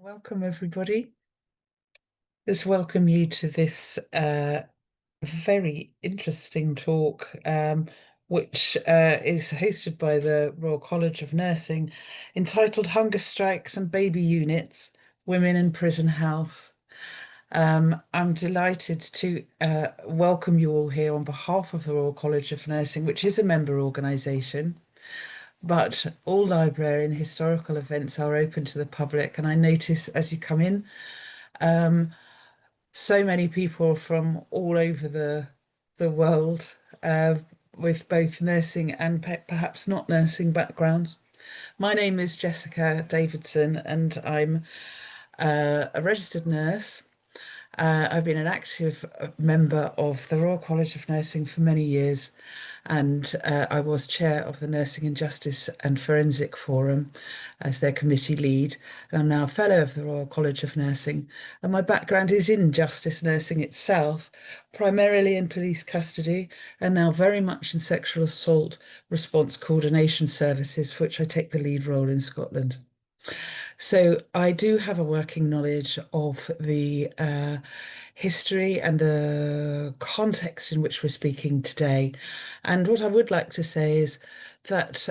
Welcome, everybody. Let's welcome you to this very interesting talk, which is hosted by the Royal College of Nursing, entitled Hunger Strikes and Baby Units, Women in Prison Health. I'm delighted to welcome you all here on behalf of the Royal College of Nursing, which is a member organisation. But all library and historical events are open to the public, and I notice as you come in, so many people from all over the world, with both nursing and perhaps not nursing backgrounds. My name is Jessica Davidson, and I'm a registered nurse. I've been an active member of the Royal College of Nursing for many years, and I was chair of the Nursing and Justice and Forensic Forum as their committee lead. And I'm now a fellow of the Royal College of Nursing, and my background is in justice nursing itself, primarily in police custody, and now very much in sexual assault response coordination services, for which I take the lead role in Scotland. So I do have a working knowledge of the history and the context in which we're speaking today. And what I would like to say is that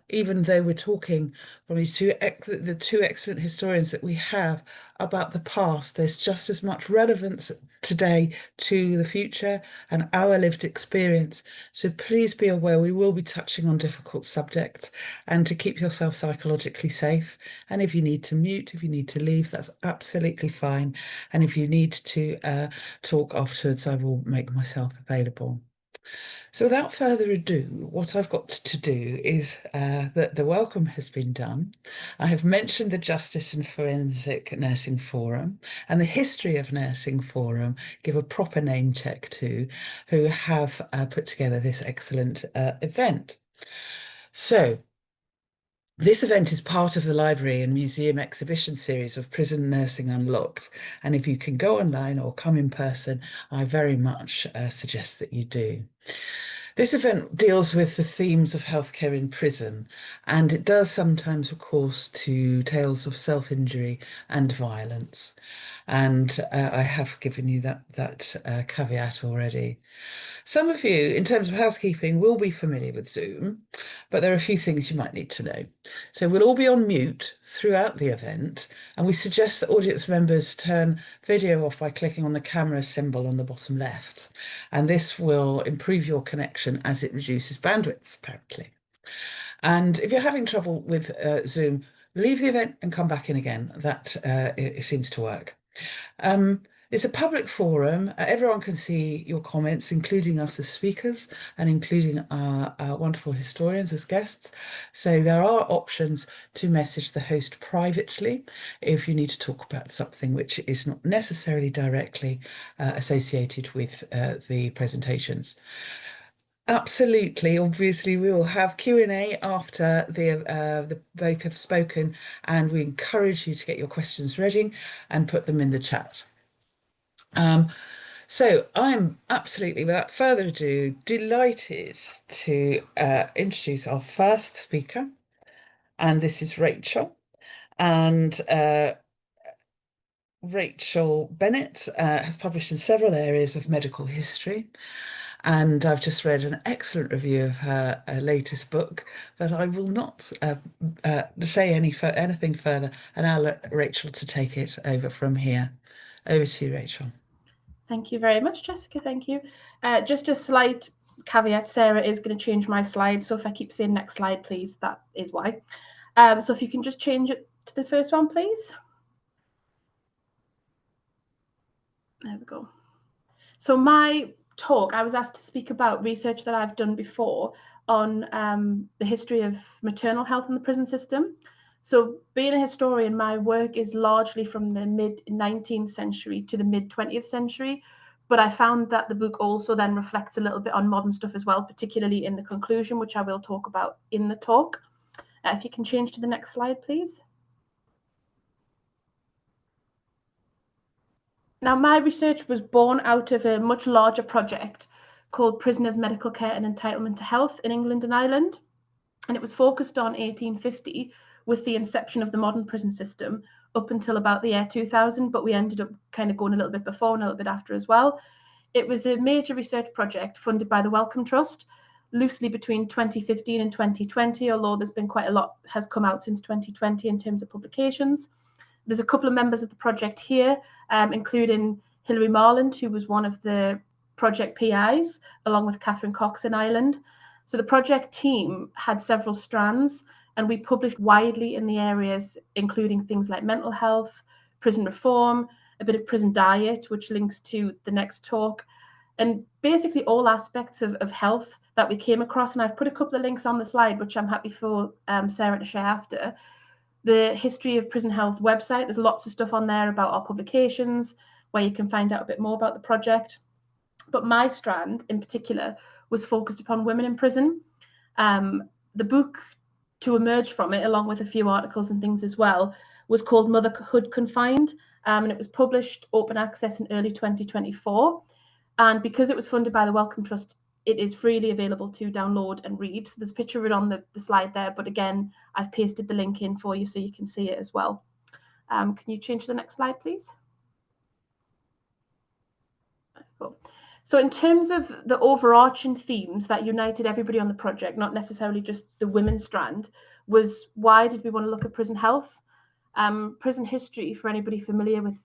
even though we're talking from these the two excellent historians that we have about the past, there's just as much relevance today to the future and our lived experience. So please be aware we will be touching on difficult subjects, and to keep yourself psychologically safe. And if you need to mute, if you need to leave, that's absolutely fine. And if you need to talk afterwards, I will make myself available. So without further ado, what I've got to do is that the welcome has been done. I have mentioned the Justice and Forensic Nursing Forum and the History of Nursing Forum, give a proper name check to, who have put together this excellent event. So this event is part of the library and museum exhibition series of Prison Nursing Unlocked. And if you can go online or come in person, I very much suggest that you do. This event deals with the themes of healthcare in prison, and it does sometimes, of course, to tales of self-injury and violence. And I have given you that caveat already. Some of you, in terms of housekeeping, will be familiar with Zoom, but there are a few things you might need to know. So we'll all be on mute throughout the event, and we suggest that audience members turn video off by clicking on the camera symbol on the bottom left. And this will improve your connection as it reduces bandwidth, apparently. And if you're having trouble with Zoom, leave the event and come back in again. That it seems to work. It's a public forum. Everyone can see your comments, including us as speakers and including our wonderful historians as guests. So there are options to message the host privately if you need to talk about something which is not necessarily directly associated with the presentations. Absolutely. Obviously, we will have Q&A after the both have spoken, and we encourage you to get your questions ready and put them in the chat. So I'm absolutely, without further ado, delighted to introduce our first speaker, and this is Rachel. And Rachel Bennett has published in several areas of medical history, and I've just read an excellent review of her latest book, but I will not say anything further, and I'll let Rachel to take it over from here. Over to you, Rachel. Thank you very much, Jessica. Thank you. Just a slight caveat, Sarah is going to change my slide, so if I keep saying next slide, please, that is why. So if you can just change it to the first one, please. There we go. So my talk, I was asked to speak about research that I've done before on the history of maternal health in the prison system. So being a historian, my work is largely from the mid-19th century to the mid-20th century, but I found that the book also then reflects a little bit on modern stuff as well, particularly in the conclusion, which I will talk about in the talk. If you can change to the next slide, please. Now, my research was born out of a much larger project called Prisoners' Medical Care and Entitlement to Health in England and Ireland. And it was focused on 1850 with the inception of the modern prison system, up until about the year 2000, but we ended up kind of going a little bit before and a little bit after as well. It was a major research project funded by the Wellcome Trust, loosely between 2015 and 2020, although there's been quite a lot has come out since 2020 in terms of publications. There's a couple of members of the project here, including Hilary Marland, who was one of the project PIs, along with Catherine Cox in Ireland. So the project team had several strands, and we published widely in the areas, including things like mental health, prison reform, a bit of prison diet, which links to the next talk, and basically all aspects of health that we came across. And I've put a couple of links on the slide, which I'm happy for Sarah to share after. The History of Prison Health website, there's lots of stuff on there about our publications, where you can find out a bit more about the project. But my strand in particular was focused upon women in prison. The book to emerge from it, along with a few articles and things as well, was called Motherhood Confined, and it was published open access in early 2024. And because it was funded by the Wellcome Trust, it is freely available to download and read. So there's a picture of it on the slide there, but again, I've pasted the link in for you so you can see it as well. Can you change to the next slide, please? Cool. So in terms of the overarching themes that united everybody on the project, not necessarily just the women's strand, was why did we want to look at prison health? Prison history, for anybody familiar with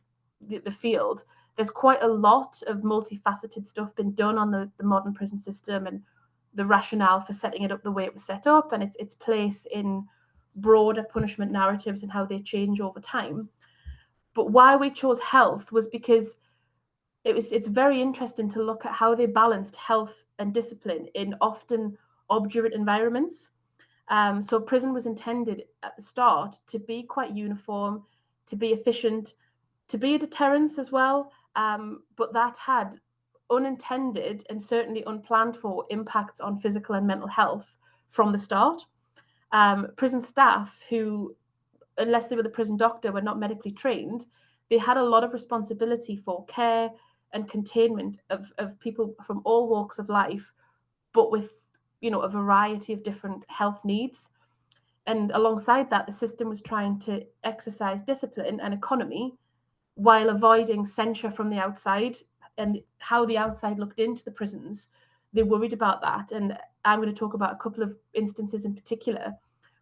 the field, there's quite a lot of multifaceted stuff been done on the modern prison system and the rationale for setting it up the way it was set up and its place in broader punishment narratives and how they change over time. But why we chose health was because it's very interesting to look at how they balanced health and discipline in often obdurate environments. So prison was intended at the start to be quite uniform, to be efficient, to be a deterrence as well, but that had unintended and certainly unplanned for impacts on physical and mental health from the start. Prison staff who, unless they were the prison doctor, were not medically trained, they had a lot of responsibility for care and containment of people from all walks of life, but with a variety of different health needs. And alongside that, the system was trying to exercise discipline and economy while avoiding censure from the outside and how the outside looked into the prisons. They worried about that. And I'm going to talk about a couple of instances in particular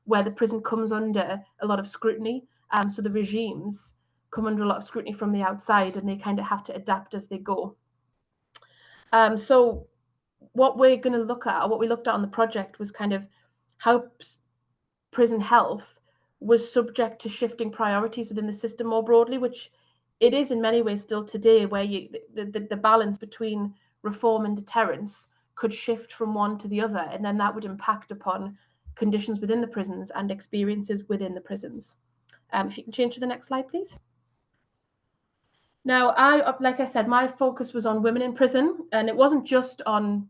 where the prison comes under a lot of scrutiny. So the regimes come under a lot of scrutiny from the outside and they kind of have to adapt as they go. So what we're going to look at, or what we looked at on the project, was kind of how prison health was subject to shifting priorities within the system more broadly, which it is in many ways still today, where the balance between reform and deterrence could shift from one to the other, and then that would impact upon conditions within the prisons and experiences within the prisons. If you can change to the next slide, please. Now, like I said, my focus was on women in prison, and it wasn't just on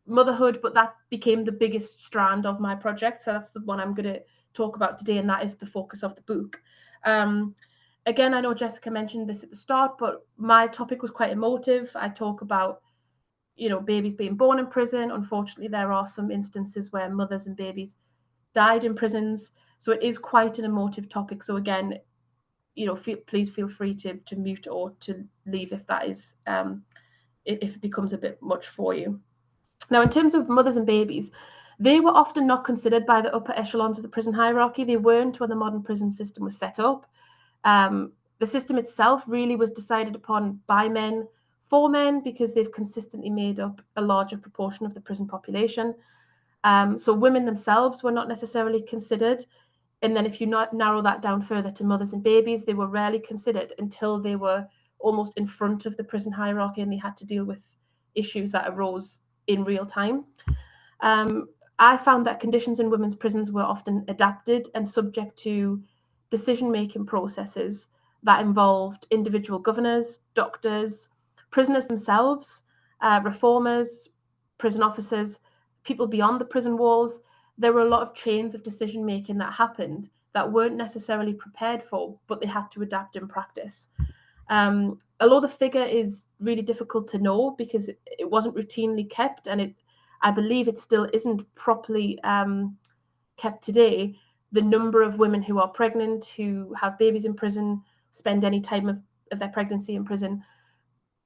motherhood, but that became the biggest strand of my project. So that's the one I'm going to talk about today, and that is the focus of the book. Again, I know Jessica mentioned this at the start, but my topic was quite emotive. I talk about, babies being born in prison. Unfortunately, there are some instances where mothers and babies died in prisons. So it is quite an emotive topic. So again, please feel free to mute or to leave if that is, if it becomes a bit much for you. Now, in terms of mothers and babies, they were often not considered by the upper echelons of the prison hierarchy. They weren't when the modern prison system was set up. The system itself really was decided upon by men for men because they've consistently made up a larger proportion of the prison population. So women themselves were not necessarily considered. And then if you narrow that down further to mothers and babies, they were rarely considered until they were almost in front of the prison hierarchy and they had to deal with issues that arose in real time. I found that conditions in women's prisons were often adapted and subject to decision-making processes that involved individual governors, doctors, prisoners themselves, reformers, prison officers, people beyond the prison walls. There were a lot of chains of decision-making that happened that weren't necessarily prepared for, but they had to adapt in practice. Although the figure is really difficult to know because it wasn't routinely kept, and I believe it still isn't properly kept today, the number of women who are pregnant, who have babies in prison, spend any time of their pregnancy in prison.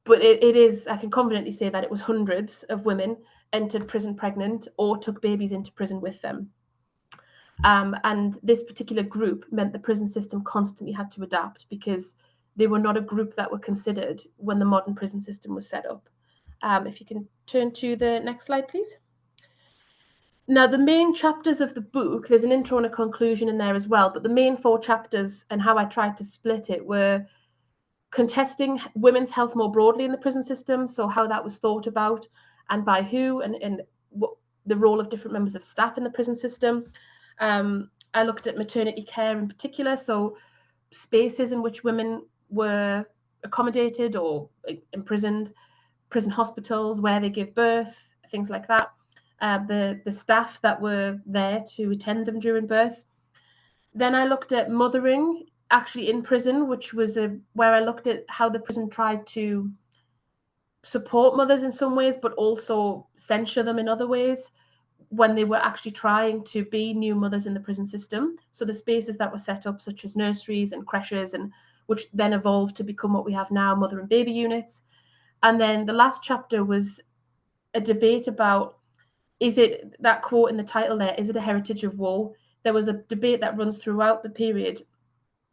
But it is, I can confidently say that it was hundreds of women entered prison pregnant or took babies into prison with them. And this particular group meant the prison system constantly had to adapt because they were not a group that were considered when the modern prison system was set up. If you can turn to the next slide, please. Now, the main chapters of the book, there's an intro and a conclusion in there as well, but the main 4 chapters and how I tried to split it were contesting women's health more broadly in the prison system, so how that was thought about and by who, and what the role of different members of staff in the prison system. I looked at maternity care in particular, so spaces in which women were accommodated or imprisoned, prison hospitals where they give birth, things like that. The staff that were there to attend them during birth. Then I looked at mothering actually in prison, which was where I looked at how the prison tried to support mothers in some ways, but also censure them in other ways when they were actually trying to be new mothers in the prison system. So the spaces that were set up, such as nurseries and creches, and which then evolved to become what we have now, mother and baby units. And then the last chapter was a debate about, is it, that quote in the title there, is it a heritage of woe? There was a debate that runs throughout the period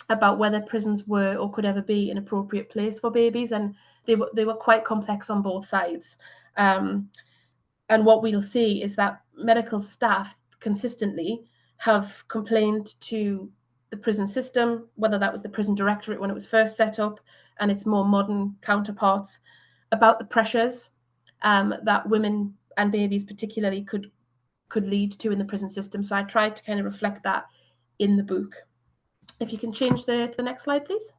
about whether prisons were or could ever be an appropriate place for babies, and they were quite complex on both sides. And what we'll see is that medical staff consistently have complained to the prison system, whether that was the prison directorate when it was first set up and its more modern counterparts, about the pressures that women and babies particularly could lead to in the prison system. So I tried to kind of reflect that in the book. If you can change to the next slide, please.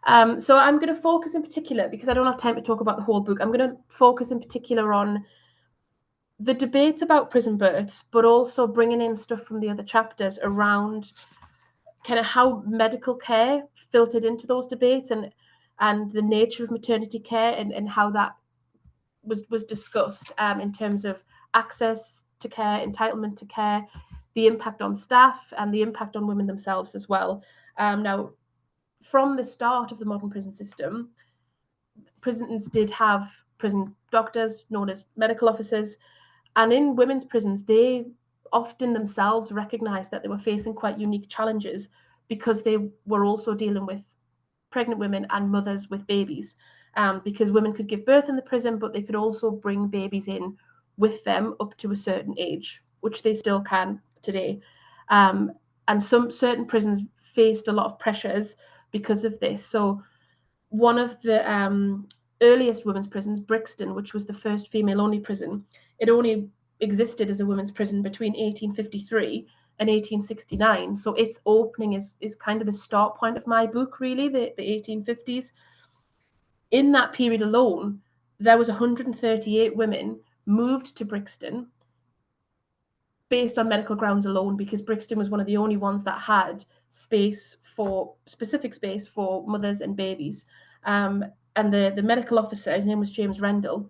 So I'm going to focus in particular, because I don't have time to talk about the whole book, I'm going to focus in particular on the debates about prison births, but also bringing in stuff from the other chapters around kind of how medical care filtered into those debates, and the nature of maternity care, and how that was discussed in terms of access to care, entitlement to care, the impact on staff, and the impact on women themselves as well. Now, from the start of the modern prison system, prisons did have prison doctors known as medical officers, and in women's prisons, they often themselves recognized that they were facing quite unique challenges because they were also dealing with pregnant women and mothers with babies. Because women could give birth in the prison, but they could also bring babies in with them up to a certain age, which they still can today. And some certain prisons faced a lot of pressures because of this. So one of the earliest women's prisons, Brixton, which was the first female-only prison, it only existed as a women's prison between 1853 and 1869. So its opening is kind of the start point of my book, really, the 1850s. In that period alone, there was 138 women moved to Brixton based on medical grounds alone, because Brixton was one of the only ones that had specific space for mothers and babies. And the medical officer, his name was James Rendell,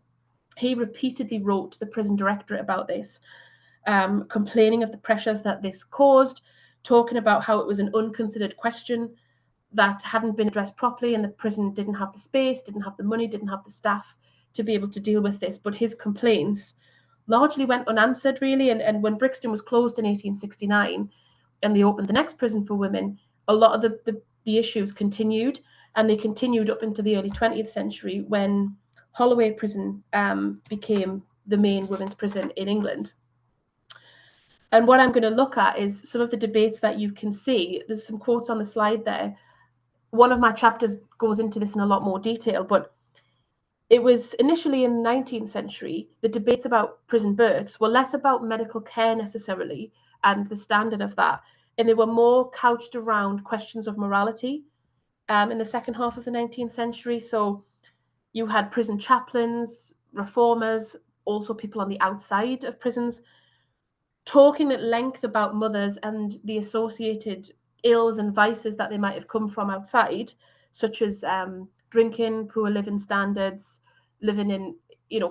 he repeatedly wrote to the prison directorate about this, complaining of the pressures that this caused, talking about how it was an unconsidered question that hadn't been addressed properly, and the prison didn't have the space, didn't have the money, didn't have the staff to be able to deal with this. But his complaints largely went unanswered, really. And when Brixton was closed in 1869 and they opened the next prison for women, a lot of the issues continued, and they continued up into the early 20th century when Holloway Prison became the main women's prison in England. And what I'm going to look at is some of the debates that you can see. There's some quotes on the slide there. One of my chapters goes into this in a lot more detail, but it was initially in the 19th century, the debates about prison births were less about medical care necessarily and the standard of that, and they were more couched around questions of morality in the second half of the 19th century. So you had prison chaplains, reformers, also people on the outside of prisons, talking at length about mothers and the associated ills and vices that they might have come from outside, such as drinking, poor living standards, living in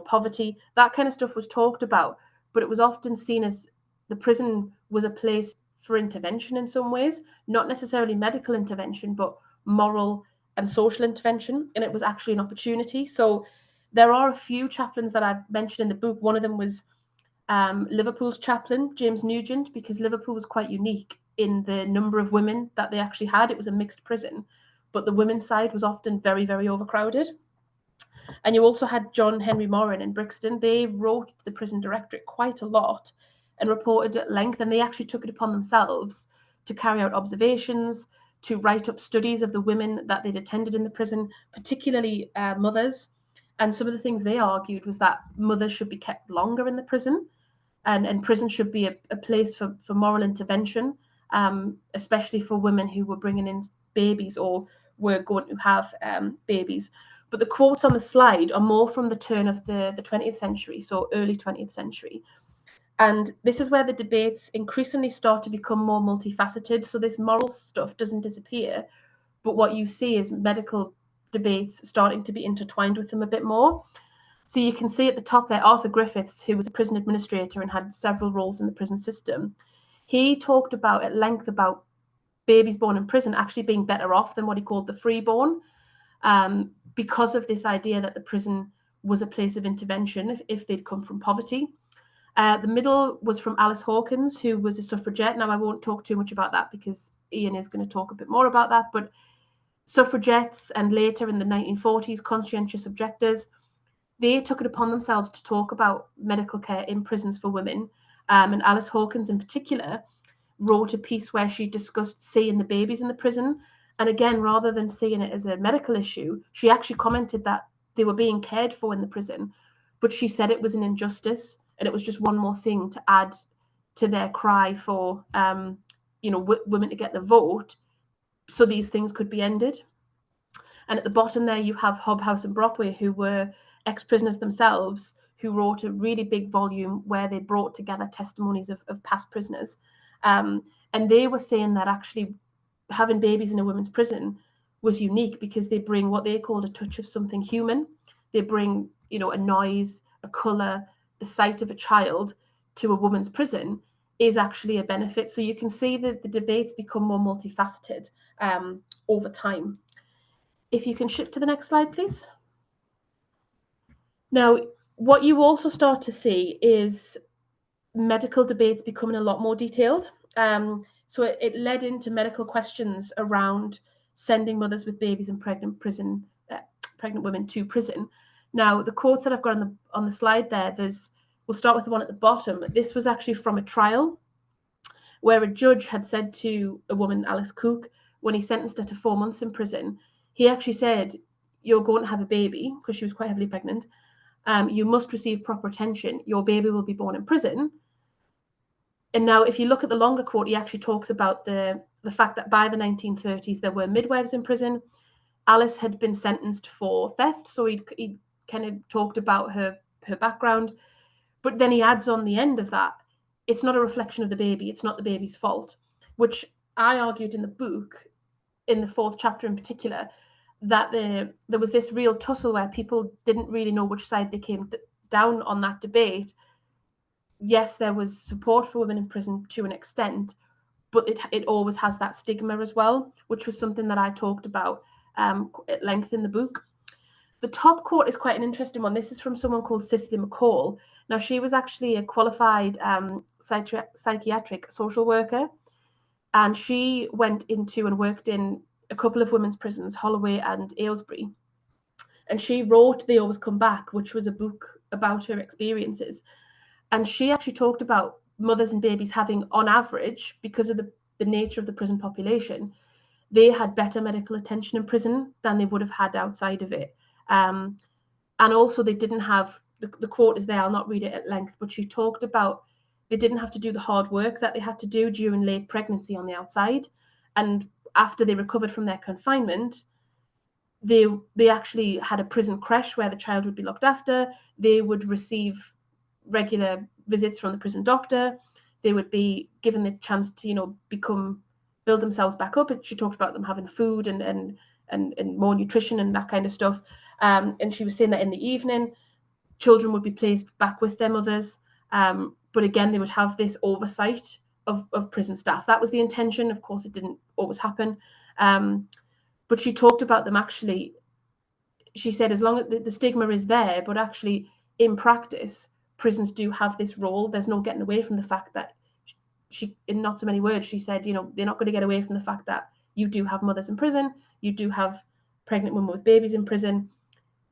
poverty. That kind of stuff was talked about, but it was often seen as the prison was a place for intervention in some ways, not necessarily medical intervention, but moral and social intervention. And it was actually an opportunity. So there are a few chaplains that I've mentioned in the book. One of them was Liverpool's chaplain, James Nugent, because Liverpool was quite unique in the number of women that they actually had. It was a mixed prison, but the women's side was often very, very overcrowded. And you also had John Henry Moran in Brixton. They wrote to the prison directorate quite a lot and reported at length, and they actually took it upon themselves to carry out observations, to write up studies of the women that they'd attended in the prison, particularly mothers. And some of the things they argued was that mothers should be kept longer in the prison, and prison should be a place for moral intervention, especially for women who were bringing in babies or were going to have babies. But the quotes on the slide are more from the turn of the 20th century, so early 20th century. And this is where the debates increasingly start to become more multifaceted. So this moral stuff doesn't disappear, but what you see is medical debates starting to be intertwined with them a bit more. So you can see at the top there, Arthur Griffiths, who was a prison administrator and had several roles in the prison system. He talked about at length about babies born in prison actually being better off than what he called the freeborn, because of this idea that the prison was a place of intervention if they'd come from poverty. The middle was from Alice Hawkins, who was a suffragette. Now, I won't talk too much about that because Ian is going to talk a bit more about that, but suffragettes and later in the 1940s, conscientious objectors, they took it upon themselves to talk about medical care in prisons for women. And Alice Hawkins in particular wrote a piece where she discussed seeing the babies in the prison. And again, rather than seeing it as a medical issue, she actually commented that they were being cared for in the prison, but she said it was an injustice and it was just one more thing to add to their cry for, women to get the vote so these things could be ended. And at the bottom there, you have Hobhouse and Brockway, who were ex-prisoners themselves, who wrote a really big volume where they brought together testimonies of past prisoners. And they were saying that actually having babies in a women's prison was unique because they bring what they called a touch of something human. They bring, a noise, a colour, the sight of a child to a woman's prison is actually a benefit. So you can see that the debates become more multifaceted over time. If you can shift to the next slide, please. Now, what you also start to see is medical debates becoming a lot more detailed. So it led into medical questions around sending mothers with babies and pregnant women to prison. Now, the quotes that I've got on the slide there, we'll start with the one at the bottom. This was actually from a trial where a judge had said to a woman, Alice Cook, when he sentenced her to 4 months in prison, he actually said, "You're going to have a baby," because she was quite heavily pregnant. "You must receive proper attention. Your baby will be born in prison." And now, if you look at the longer quote, he actually talks about the fact that by the 1930s, there were midwives in prison. Alice had been sentenced for theft, so he kind of talked about her background. But then he adds on the end of that, it's not a reflection of the baby. It's not the baby's fault, which I argued in the book, in the 4th chapter in particular, that there was this real tussle where people didn't really know which side they came down on that debate. Yes, there was support for women in prison to an extent, but it always has that stigma as well, which was something that I talked about at length in the book. The top quote is quite an interesting one. This is from someone called Cicely McCall. Now, she was actually a qualified psychiatric social worker, and she went into and worked in a couple of women's prisons, Holloway and Aylesbury. And she wrote They Always Come Back, which was a book about her experiences. And she actually talked about mothers and babies having, on average, because of the nature of the prison population, they had better medical attention in prison than they would have had outside of it. And also they didn't have, the quote is there, I'll not read it at length, but she talked about they didn't have to do the hard work that they had to do during late pregnancy on the outside. And after they recovered from their confinement, they actually had a prison creche where the child would be looked after. They would receive regular visits from the prison doctor. They would be given the chance to, build themselves back up. She talked about them having food and more nutrition and that kind of stuff. And she was saying that in the evening, children would be placed back with their mothers. But again, they would have this oversight of prison staff. That was the intention. Of course, it didn't always happen. But she talked about them actually. She said, as long as the stigma is there, but actually in practice, prisons do have this role. There's no getting away from the fact that she, in not so many words, she said, they're not going to get away from the fact that you do have mothers in prison, you do have pregnant women with babies in prison.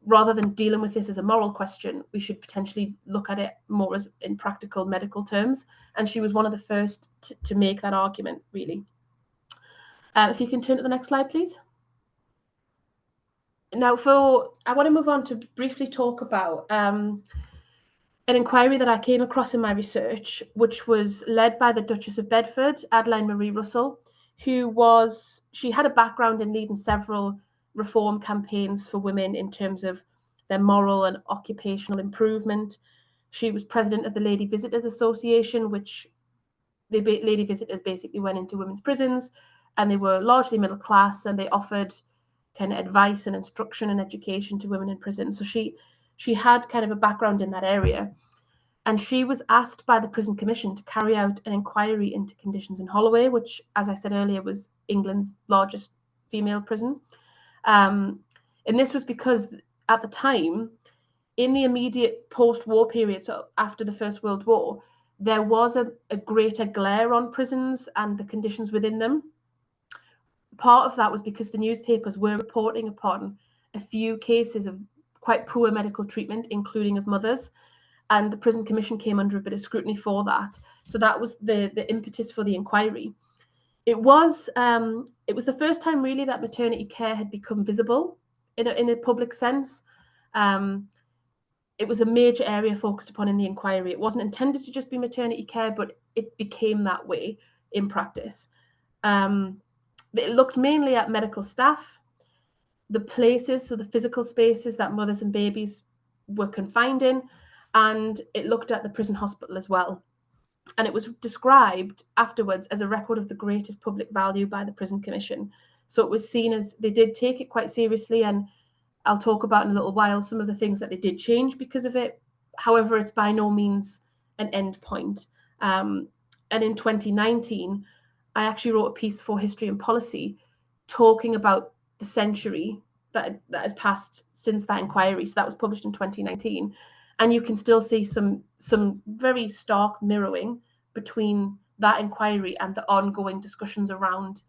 Rather than dealing with this as a moral question, we should potentially look at it more as in practical medical terms. And she was one of the first to make that argument, really. If you can turn to the next slide, please. Now, I want to move on to briefly talk about an inquiry that I came across in my research, which was led by the Duchess of Bedford, Adeline Marie Russell, she had a background in leading several reform campaigns for women in terms of their moral and occupational improvement. She was president of the Lady Visitors Association, which the lady visitors basically went into women's prisons, and they were largely middle class, and they offered kind of advice and instruction and education to women in prison. So she had kind of a background in that area. And she was asked by the Prison Commission to carry out an inquiry into conditions in Holloway, which, as I said earlier, was England's largest female prison. And this was because at the time, in the immediate post-war period, so after the First World War, there was a greater glare on prisons and the conditions within them. Part of that was because the newspapers were reporting upon a few cases of quite poor medical treatment, including of mothers, and the Prison Commission came under a bit of scrutiny for that. So that was the impetus for the inquiry. It was the first time really that maternity care had become visible in a public sense. It was a major area focused upon in the inquiry. It wasn't intended to just be maternity care, but it became that way in practice. It looked mainly at medical staff, the places, so the physical spaces that mothers and babies were confined in, and it looked at the prison hospital as well. And it was described afterwards as a record of the greatest public value by the Prison Commission. So it was seen as, they did take it quite seriously, and I'll talk about in a little while some of the things that they did change because of it. However, it's by no means an end point. And in 2019, I actually wrote a piece for History and Policy talking about the century that has passed since that inquiry. So that was published in 2019. And you can still see some very stark mirroring between that inquiry and the ongoing discussions around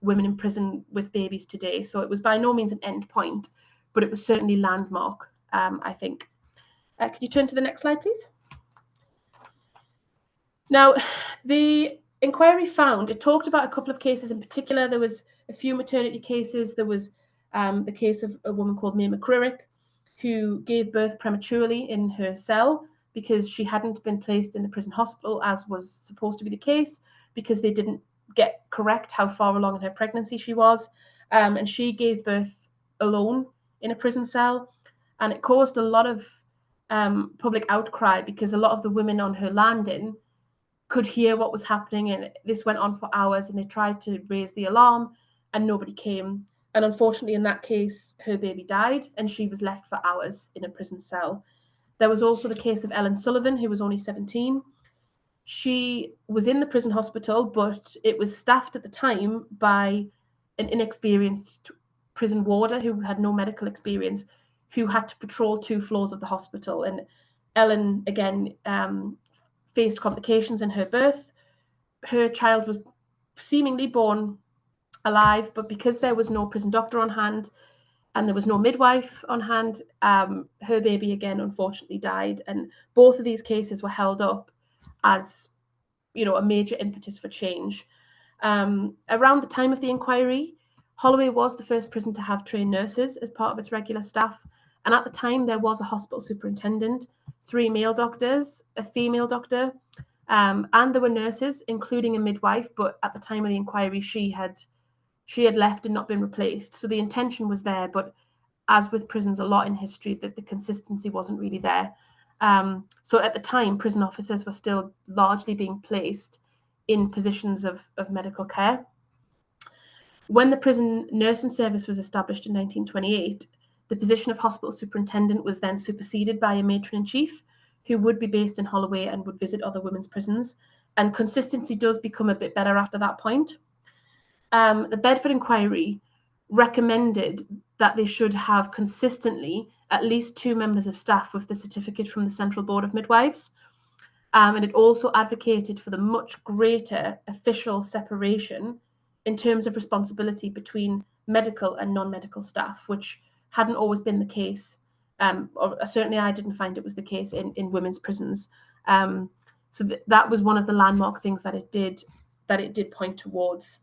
women in prison with babies today. So it was by no means an end point, but it was certainly landmark, I think. Can you turn to the next slide, please? Now, the inquiry it talked about a couple of cases in particular. There was a few maternity cases. There was the case of a woman called May McCririck, who gave birth prematurely in her cell because she hadn't been placed in the prison hospital, as was supposed to be the case, because they didn't get correct how far along in her pregnancy she was. And she gave birth alone in a prison cell. And it caused a lot of public outcry because a lot of the women on her landing could hear what was happening. And this went on for hours, and they tried to raise the alarm and nobody came. And unfortunately, in that case, her baby died and she was left for hours in a prison cell. There was also the case of Ellen Sullivan, who was only 17. She was in the prison hospital, but it was staffed at the time by an inexperienced prison warder who had no medical experience, who had to patrol 2 floors of the hospital. And Ellen, again, faced complications in her birth. Her child was seemingly born alive, but because there was no prison doctor on hand and there was no midwife on hand, her baby again unfortunately died. And both of these cases were held up as, a major impetus for change. Around the time of the inquiry, Holloway was the first prison to have trained nurses as part of its regular staff. And at the time, there was a hospital superintendent, 3 male doctors, a female doctor, and there were nurses, including a midwife. But at the time of the inquiry, she had left and not been replaced. So the intention was there, but as with prisons a lot in history, that the consistency wasn't really there. So at the time, prison officers were still largely being placed in positions of medical care. When the prison nursing service was established in 1928, the position of hospital superintendent was then superseded by a matron-in-chief who would be based in Holloway and would visit other women's prisons. and consistency does become a bit better after that point. The Bedford Inquiry recommended that they should have consistently at least 2 members of staff with the certificate from the Central Board of Midwives. And it also advocated for the much greater official separation in terms of responsibility between medical and non-medical staff, which hadn't always been the case. Or certainly I didn't find it was the case in women's prisons. So that was one of the landmark things that it did point towards.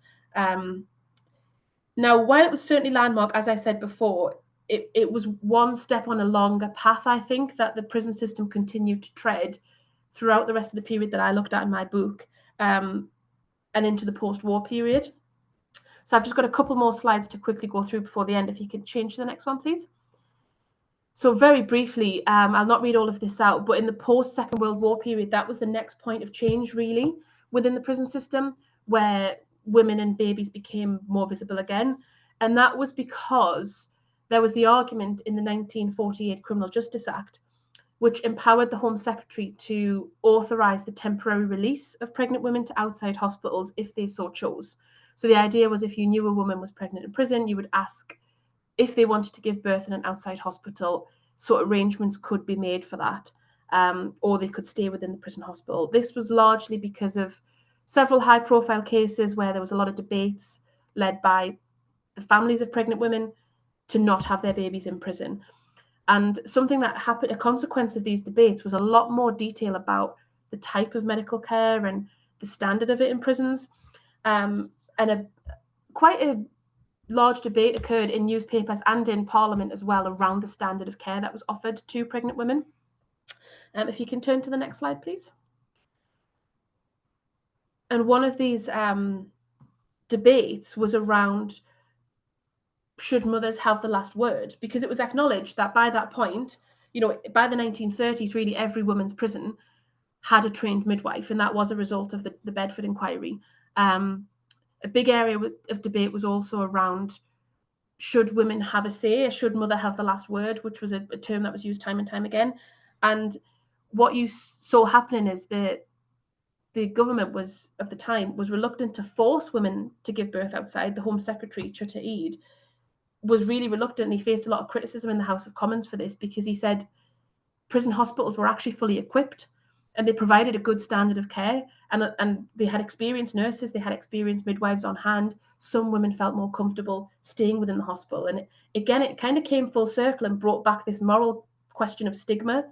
Now, while it was certainly landmark, as I said before, it was one step on a longer path, I think, that the prison system continued to tread throughout the rest of the period that I looked at in my book, and into the post-war period. So I've just got a couple more slides to quickly go through before the end. If you could change to the next one, please. So very briefly, I'll not read all of this out, but in the post-Second World War period, that was the next point of change, really, within the prison system, where women and babies became more visible again. And that was because there was the argument in the 1948 Criminal Justice Act, which empowered the Home Secretary to authorise the temporary release of pregnant women to outside hospitals if they so chose. So the idea was, if you knew a woman was pregnant in prison, you would ask if they wanted to give birth in an outside hospital, so arrangements could be made for that, or they could stay within the prison hospital. This was largely because of several high-profile cases where there was a lot of debates led by the families of pregnant women to not have their babies in prison. And something that happened, a consequence of these debates, was a lot more detail about the type of medical care and the standard of it in prisons. And quite a large debate occurred in newspapers and in Parliament as well around the standard of care that was offered to pregnant women. If you can turn to the next slide, please. And one of these debates was around, should mothers have the last word? Because it was acknowledged that by that point, by the 1930s, really every women's prison had a trained midwife, and that was a result of the Bedford Inquiry. A big area of debate was also around, should women have a say? Should mother have the last word? Which was a term that was used time and time again. And what you saw happening is that the government of the time was reluctant to force women to give birth outside. The Home Secretary, Chutter Eid, was really reluctant. He faced a lot of criticism in the House of Commons for this, because he said prison hospitals were actually fully equipped and they provided a good standard of care, and they had experienced nurses, they had experienced midwives on hand. Some women felt more comfortable staying within the hospital. And it kind of came full circle and brought back this moral question of stigma.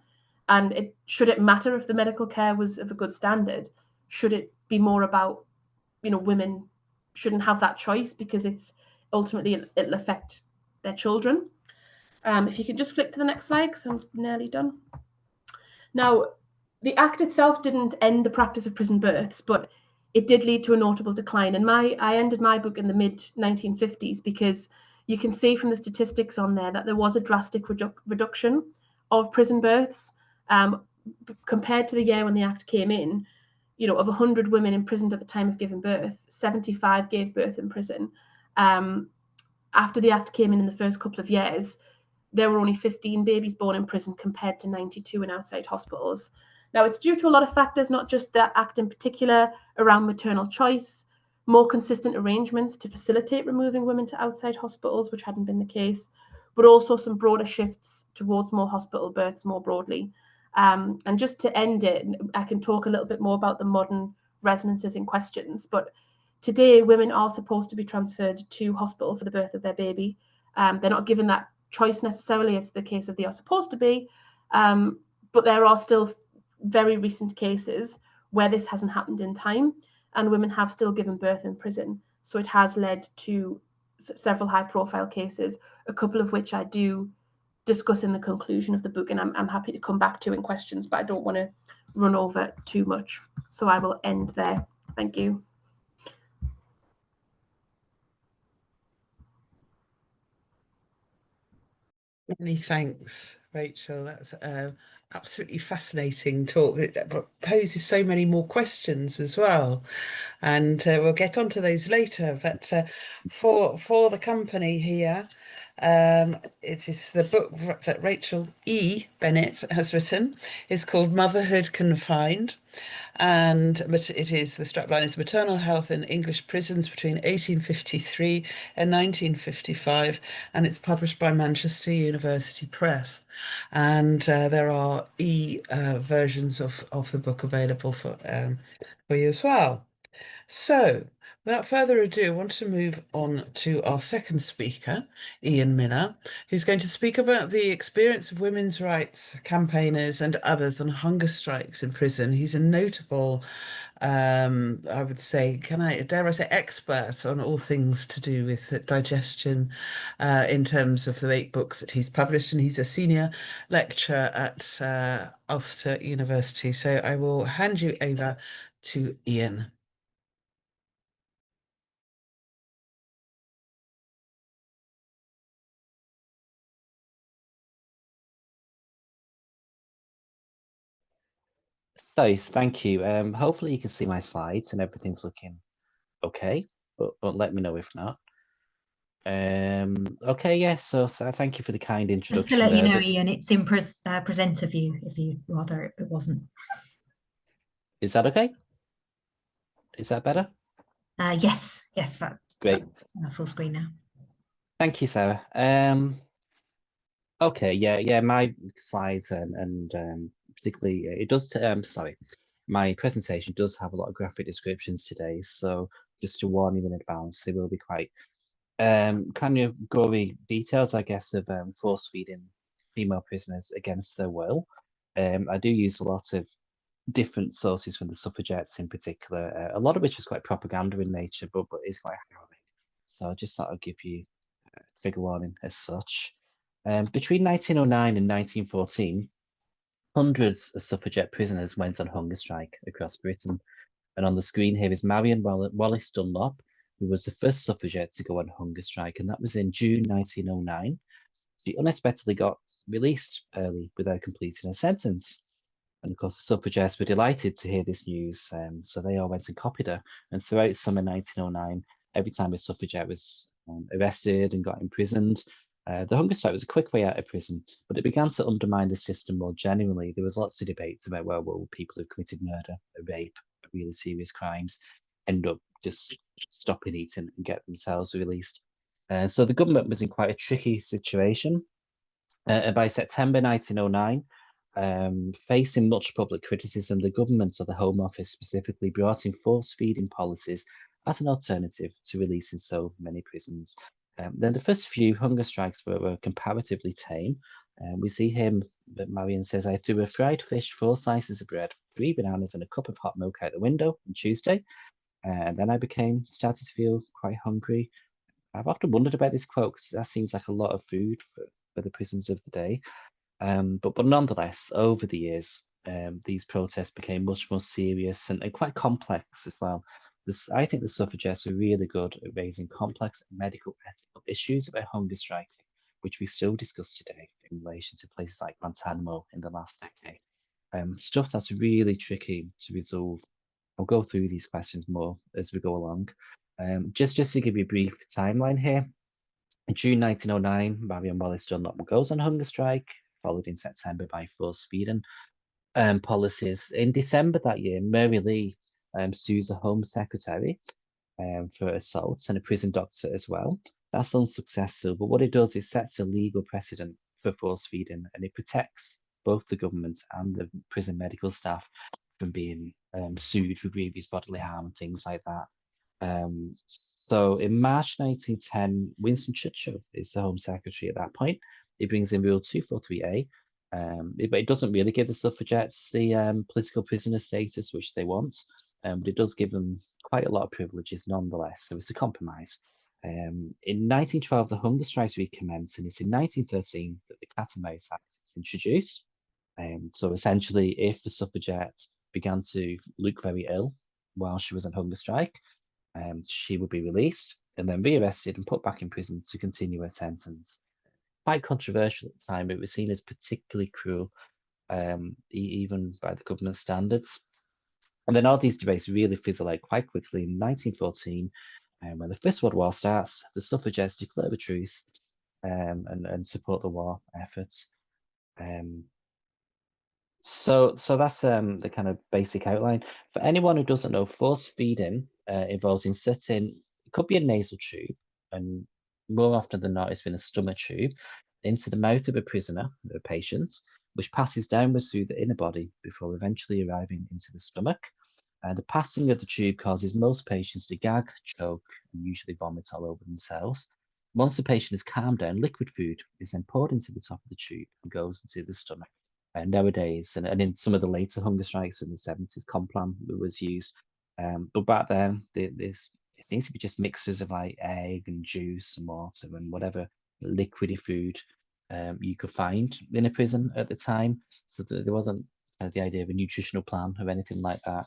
And should it matter if the medical care was of a good standard? Should it be more about, women shouldn't have that choice because it's ultimately it'll affect their children? If you can just flick to the next slide, because I'm nearly done. Now, the Act itself didn't end the practice of prison births, but it did lead to a notable decline. And I ended my book in the mid-1950s because you can see from the statistics on there that there was a drastic reduction of prison births. Compared to the year when the Act came in, of 100 women imprisoned at the time of giving birth, 75 gave birth in prison. After the Act came in the first couple of years, there were only 15 babies born in prison compared to 92 in outside hospitals. Now, it's due to a lot of factors, not just that Act in particular, around maternal choice, more consistent arrangements to facilitate removing women to outside hospitals, which hadn't been the case, but also some broader shifts towards more hospital births more broadly. And just to end it, I can talk a little bit more about the modern resonances in questions, but today women are supposed to be transferred to hospital for the birth of their baby. They're not given that choice necessarily. It's the case of they are supposed to be, but there are still very recent cases where this hasn't happened in time, and women have still given birth in prison. So it has led to several high-profile cases, a couple of which I do discuss in the conclusion of the book, and I'm happy to come back to in questions, but I don't want to run over too much. So I will end there. Thank you. Many thanks, Rachel. That's absolutely fascinating talk. It poses so many more questions as well, and we'll get onto those later. But for the company here, It is the book that Rachel E. Bennett has written. It's called Motherhood Confined, and it is the strapline is maternal health in English prisons between 1853 and 1955, and it's published by Manchester University Press. And there are versions of the book available for you as well. So, without further ado, I want to move on to our second speaker, Ian Miller, who's going to speak about the experience of women's rights campaigners and others on hunger strikes in prison. He's a notable, I would say, dare I say, expert on all things to do with digestion, in terms of the 8 books that he's published, and he's a senior lecturer at Ulster University. So I will hand you over to Ian. So, thank you. Hopefully you can see my slides and everything's looking okay, but let me know if not. Okay, yeah, so thank you for the kind Just to introduction let you there. know, Ian, it's in presenter view, if you rather it wasn't. Is that okay? Is that better? Yes, Great. that's full screen now. Thank you, Sarah. Okay, yeah, my slides and particularly it does. Sorry, my presentation does have a lot of graphic descriptions today, so just to warn you in advance, they will be quite kind of gory details, I guess, of force feeding female prisoners against their will. I do use a lot of different sources from the suffragettes in particular, a lot of which is quite propaganda in nature, but is quite harrowing. So I just thought I'd give you a trigger warning as such. Between 1909 and 1914, hundreds of suffragette prisoners went on hunger strike across Britain. And on the screen here is Marion Wallace Dunlop, who was the first suffragette to go on hunger strike, and that was in June 1909. She unexpectedly got released early without completing her sentence. And of course, the suffragettes were delighted to hear this news, so they all went and copied her. And throughout summer 1909, every time a suffragette was arrested and got imprisoned, the hunger strike was a quick way out of prison, but it began to undermine the system more generally. There was lots of debates about, well, will people who committed murder, rape, really serious crimes, end up just stopping eating and get themselves released. So the government was in quite a tricky situation. By September 1909, facing much public criticism, the government, or the Home Office specifically, brought in force feeding policies as an alternative to releasing so many prisons. Then the first few hunger strikes were comparatively tame. We see him, that Marion says, I threw a fried fish, 4 slices of bread, 3 bananas, and a cup of hot milk out the window on Tuesday. And then I started to feel quite hungry. I've often wondered about this quote because that seems like a lot of food for the prisons of the day. But nonetheless, over the years, these protests became much more serious and quite complex as well. I think the suffragettes are really good at raising complex medical ethical issues about hunger striking, which we still discuss today in relation to places like Guantanamo in the last decade. Stuff that's really tricky to resolve. I'll go through these questions more as we go along. Just to give you a brief timeline here. In June 1909, Marion Wallace Dunlop goes on hunger strike, followed in September by force feeding policies. In December that year, Mary Lee sues a Home Secretary for assault and a prison doctor as well. That's unsuccessful, but what it does is sets a legal precedent for force feeding, and it protects both the government and the prison medical staff from being sued for grievous bodily harm and things like that. So in March 1910, Winston Churchill is the Home Secretary at that point. He brings in Rule 243A, but it doesn't really give the suffragettes the political prisoner status which they want, but it does give them quite a lot of privileges nonetheless, so it's a compromise. In 1912, the hunger strikes recommence, and it's in 1913 that the Cat and Mouse Act is introduced. So essentially, if the suffragette began to look very ill while she was on hunger strike, she would be released and then rearrested and put back in prison to continue her sentence. Quite controversial at the time, it was seen as particularly cruel, even by the government standards. And then all these debates really fizzle out quite quickly in 1914, when the First World War starts, the suffragettes declare a truce, and support the war efforts. So that's the kind of basic outline. For anyone who doesn't know, force feeding involves inserting, it could be a nasal tube, and more often than not, it's been a stomach tube, into the mouth of a prisoner, a patient, which passes downwards through the inner body before eventually arriving into the stomach. The passing of the tube causes most patients to gag, choke, and usually vomit all over themselves. Once the patient is calmed down, liquid food is then poured into the top of the tube and goes into the stomach. Nowadays, and in some of the later hunger strikes in the 70s, Complan was used. But back then, this it seems to be just mixtures of like egg and juice and water and whatever liquidy food you could find in a prison at the time. So there wasn't the idea of a nutritional plan or anything like that.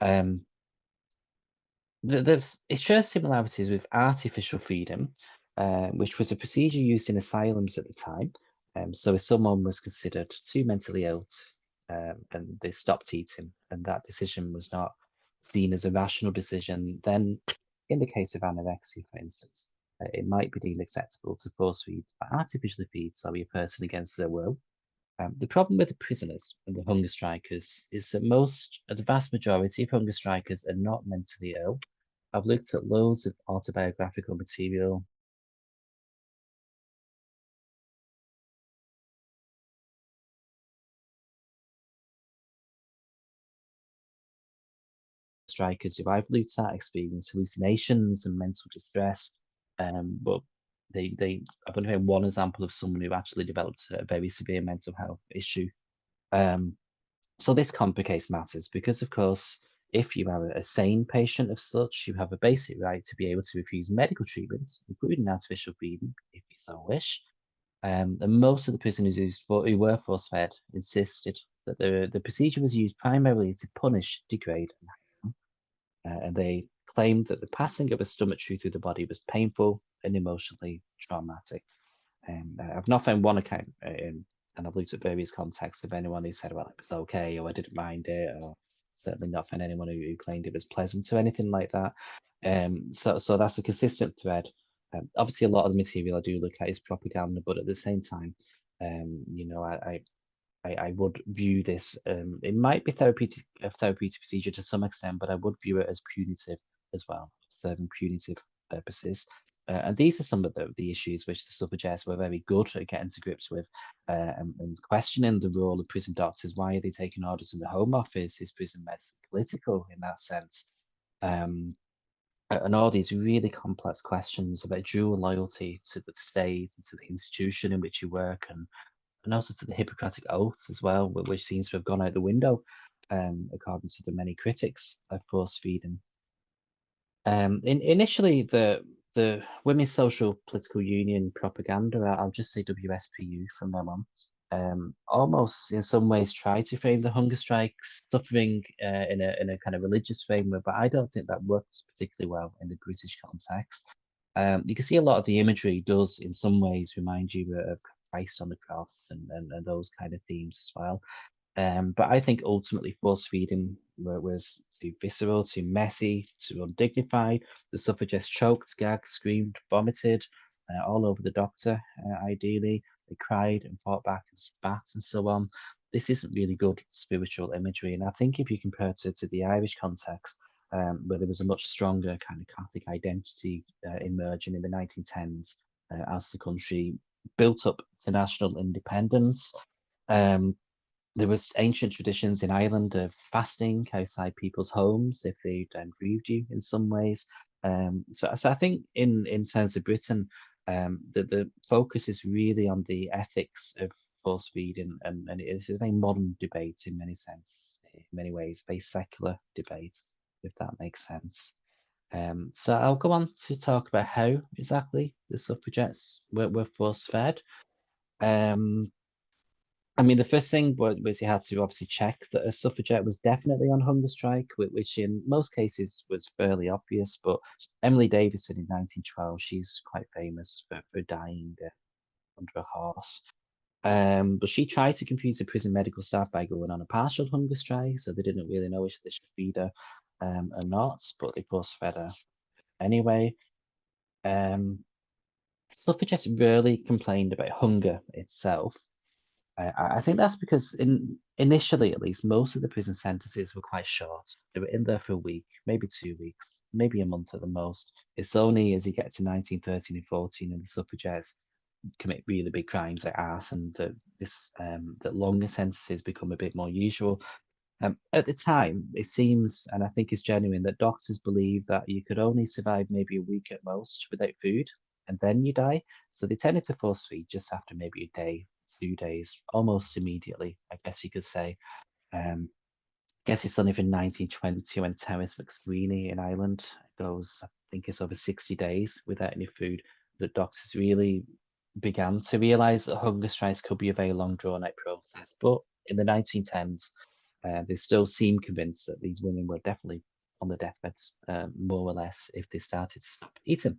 Um, it shares similarities with artificial feeding, which was a procedure used in asylums at the time. So if someone was considered too mentally ill and they stopped eating, and that decision was not seen as a rational decision, then in the case of anorexia, for instance, it might be deemed acceptable to force feed, artificially feed, sorry, a person against their will. The problem with the prisoners and the hunger strikers is that the vast majority of hunger strikers are not mentally ill. I've looked at loads of autobiographical material. Strikers who I've looked at experience hallucinations and mental distress, but I've only had one example of someone who actually developed a very severe mental health issue. So this complicates matters because, of course, if you are a sane patient of such, you have a basic right to be able to refuse medical treatments, including artificial feeding, if you so wish. And most of the prisoners who were force-fed insisted that the procedure was used primarily to punish, degrade, and harm. And they claimed that the passing of a stomach tube through the body was painful and emotionally traumatic. I've not found one account, and I've looked at various contexts of anyone who said, well, it was okay, or I didn't mind it, or certainly not found anyone who claimed it was pleasant or anything like that. So that's a consistent thread. Obviously, a lot of the material I do look at is propaganda, but at the same time, you know, I would view this. It might be a therapeutic procedure to some extent, but I would view it as punitive as well, serving punitive purposes. And these are some of the issues which the suffragettes were very good at getting to grips with, and questioning the role of prison doctors. Why are they taking orders in the Home Office? Is prison medicine political in that sense? And all these really complex questions about dual loyalty to the state and to the institution in which you work, and also to the Hippocratic Oath as well, which seems to have gone out the window, according to the many critics of force feeding. Initially, the Women's Social Political Union propaganda, I'll just say WSPU from now on, almost in some ways try to frame the hunger strikes suffering in a kind of religious framework, but I don't think that works particularly well in the British context. You can see a lot of the imagery does in some ways remind you of Christ on the cross and those kind of themes as well. But I think ultimately force feeding was too visceral, too messy, too undignified. The suffragettes choked, gagged, screamed, vomited all over the doctor, ideally. They cried and fought back and spat and so on. This isn't really good spiritual imagery. And I think if you compare it to the Irish context, where there was a much stronger kind of Catholic identity emerging in the 1910s as the country built up to national independence. There was ancient traditions in Ireland of fasting outside people's homes if they'd grieved you in some ways. So I think in terms of Britain, the focus is really on the ethics of force feeding, and it's a very modern debate in many ways, very secular debate, if that makes sense. So I'll go on to talk about how exactly the suffragettes were force fed. I mean, the first thing was you had to obviously check that a suffragette was definitely on hunger strike, which in most cases was fairly obvious. But Emily Davison in 1912, she's quite famous for dying under a horse. But she tried to confuse the prison medical staff by going on a partial hunger strike, so they didn't really know if they should feed her or not, but they force fed her anyway. Suffragettes rarely complained about hunger itself. I think that's because initially, at least, most of the prison sentences were quite short. They were in there for a week, maybe 2 weeks, maybe a month at the most. It's only as you get to 1913 and 14 and the suffragettes commit really big crimes like arson that that longer sentences become a bit more usual. At the time, it seems, and I think it's genuine, that doctors believe that you could only survive maybe a week at most without food, and then you die. So they tended to force feed just after maybe a day, 2 days, almost immediately, I guess you could say. Um, I guess it's only from 1920 when Terence McSweeney in Ireland goes, I think it's over 60 days without any food, that doctors really began to realise that hunger strikes could be a very long drawn out process. But in the 1910s, they still seem convinced that these women were definitely on the deathbeds, more or less, if they started to stop eating.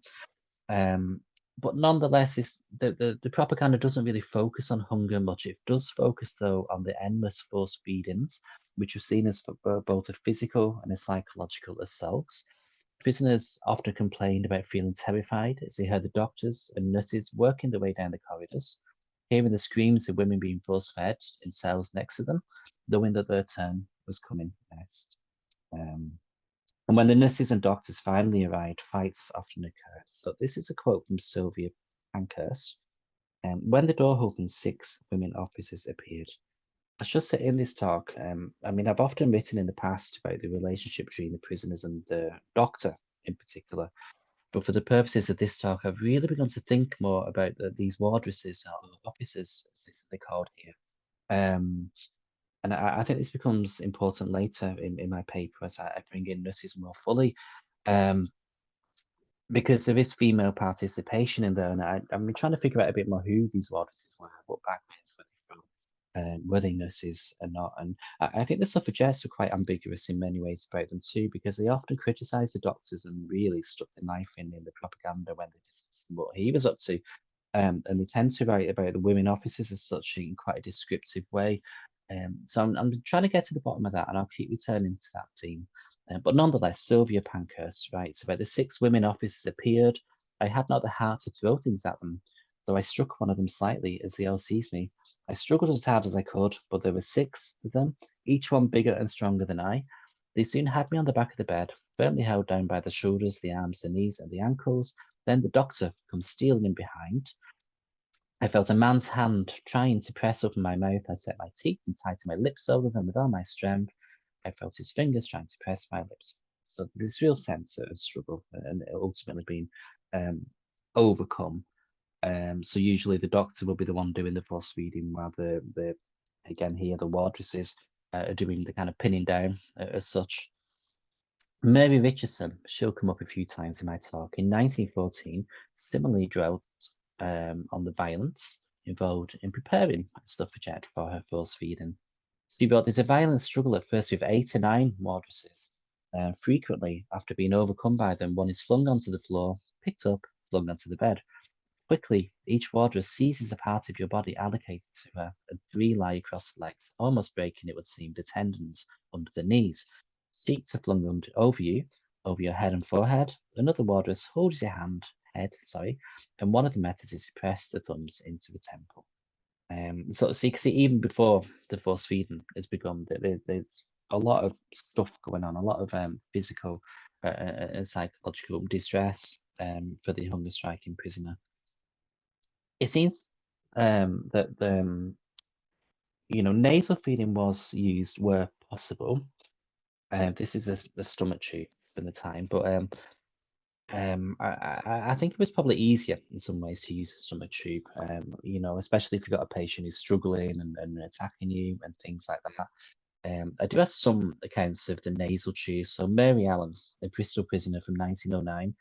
But nonetheless, the propaganda doesn't really focus on hunger much. It does focus, though, on the endless forced feedings, which are seen as both a physical and a psychological assault. Prisoners often complained about feeling terrified as they heard the doctors and nurses working their way down the corridors, hearing the screams of women being force fed in cells next to them, knowing that their turn was coming next. And when the nurses and doctors finally arrived, fights often occurred. So this is a quote from Sylvia Pankhurst. When the door opened, 6 women officers appeared. I should say in this talk, I mean, I've often written in the past about the relationship between the prisoners and the doctor in particular. But for the purposes of this talk, I've really begun to think more about these wardresses or officers, as they're called here. And I think this becomes important later in my paper as I bring in nurses more fully, because there is female participation in there. And I'm trying to figure out a bit more who these wardresses were, what backgrounds were they from, were they nurses or not. And I think the suffragettes were quite ambiguous in many ways about them too, because they often criticised the doctors and really stuck the knife in the propaganda when they discussed what he was up to. And they tend to write about the women officers as such in quite a descriptive way. So I'm trying to get to the bottom of that, and I'll keep returning to that theme. But nonetheless, Sylvia Pankhurst writes about the 6 women officers appeared. I had not the heart to throw things at them, though I struck one of them slightly as the all seized me. I struggled as hard as I could, but there were 6 of them, each one bigger and stronger than I. They soon had me on the back of the bed, firmly held down by the shoulders, the arms, the knees, and the ankles. Then the doctor comes stealing in behind. I felt a man's hand trying to press open my mouth. I set my teeth and tightened my lips over them with all my strength. I felt his fingers trying to press my lips. So this real sense of struggle and ultimately being overcome. So usually the doctor will be the one doing the force feeding, while the again here the wardresses are doing the kind of pinning down as such. Mary Richardson, she'll come up a few times in my talk. In 1914, similarly dwelt on the violence involved in preparing a suffragette for her force feeding. She wrote, there's a violent struggle at first with 8 or 9 wardresses. Frequently, after being overcome by them, one is flung onto the floor, picked up, flung onto the bed. Quickly, each wardress seizes a part of your body allocated to her, and 3 lie across the legs, almost breaking, it would seem, the tendons under the knees. Sheets are flung over you, over your head and forehead. Another wardress holds your head, and one of the methods is to press the thumbs into the temple. So you can see even before the force feeding has begun, there's a lot of stuff going on, a lot of physical and psychological distress for the hunger striking prisoner. It seems that nasal feeding was used where possible. This is a stomach tube from the time, but I think it was probably easier in some ways to use a stomach tube, especially if you've got a patient who's struggling and attacking you and things like that. I do have some accounts of the nasal tube. So Mary Allen, a Bristol prisoner from 1909,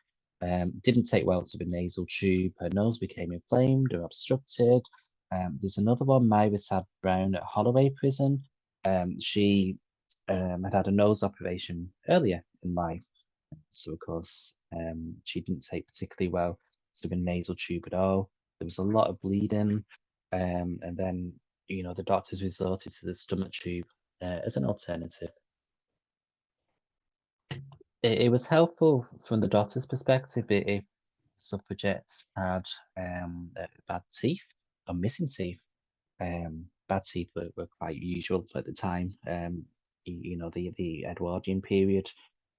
didn't take well to the nasal tube. Her nose became inflamed or obstructed. There's another one, Myra Sad Brown at Holloway Prison. She had a nose operation earlier in life. So of course, she didn't take particularly well to the nasal tube at all. There was a lot of bleeding, and then the doctors resorted to the stomach tube as an alternative. It was helpful from the doctor's perspective if suffragettes had bad teeth or missing teeth. Bad teeth were quite usual at the time. The Edwardian period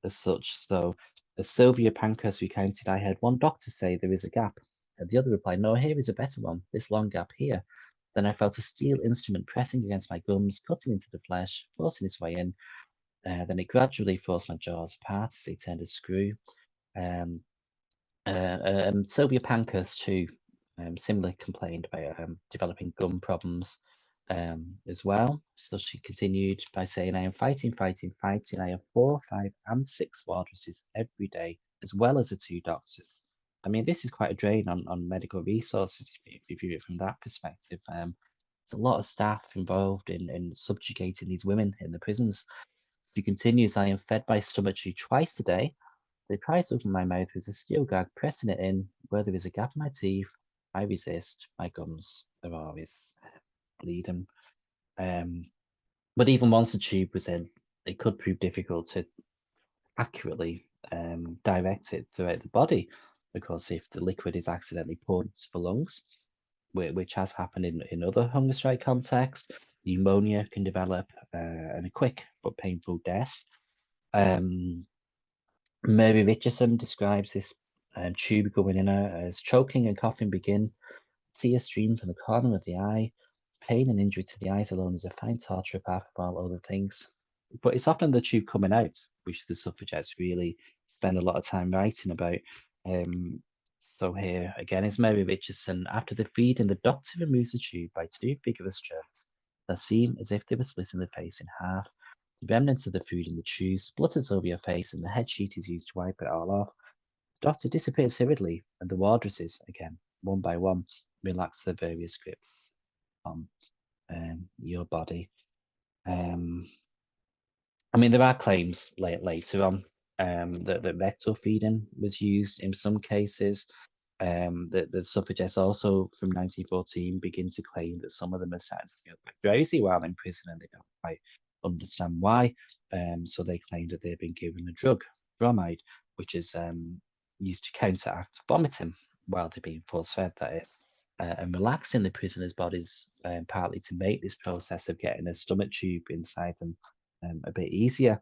as such. So as Sylvia Pankhurst recounted, I heard one doctor say there is a gap, and the other replied, no, here is a better one, this long gap here. Then I felt a steel instrument pressing against my gums, cutting into the flesh, forcing its way in. Then it gradually forced my jaws apart as it turned a screw. Sylvia Pankhurst, too, similarly complained about developing gum problems as well. So she continued by saying, I am fighting. I have 4, 5, and 6 wardresses every day, as well as the 2 doctors. I mean, this is quite a drain on medical resources if you view it from that perspective. There's a lot of staff involved in subjugating these women in the prisons. She continues, I am fed by stomach tube twice a day. They pry to open my mouth with a steel gag, pressing it in. Where there is a gap in my teeth, I resist. My gums are always bleeding. But even once the tube was in, it could prove difficult to accurately direct it throughout the body, because if the liquid is accidentally poured into the lungs, which has happened in other hunger strike contexts, pneumonia can develop and a quick but painful death. Mary Richardson describes this tube going in her as choking and coughing begin, tears stream from the corner of the eye. Pain and injury to the eyes alone is a fine torture apart from all other things. But it's often the tube coming out, which the suffragettes really spend a lot of time writing about. So here again is Mary Richardson. After the feeding, the doctor removes the tube by 2 vigorous jerks that seem as if they were splitting the face in half. The remnants of the food in the tube splutters over your face, and the head sheet is used to wipe it all off. The doctor disappears hurriedly, and the wardresses, again, one by one, relax their various grips on your body. I mean, there are claims later on that rectal feeding was used in some cases. The suffragettes also, from 1914, begin to claim that some of them are starting to feel quite drowsy while in prison, and they don't quite understand why. So they claim that they've been given a drug, bromide, which is used to counteract vomiting while they're being force-fed, that is, and relaxing the prisoners' bodies, partly to make this process of getting a stomach tube inside them a bit easier.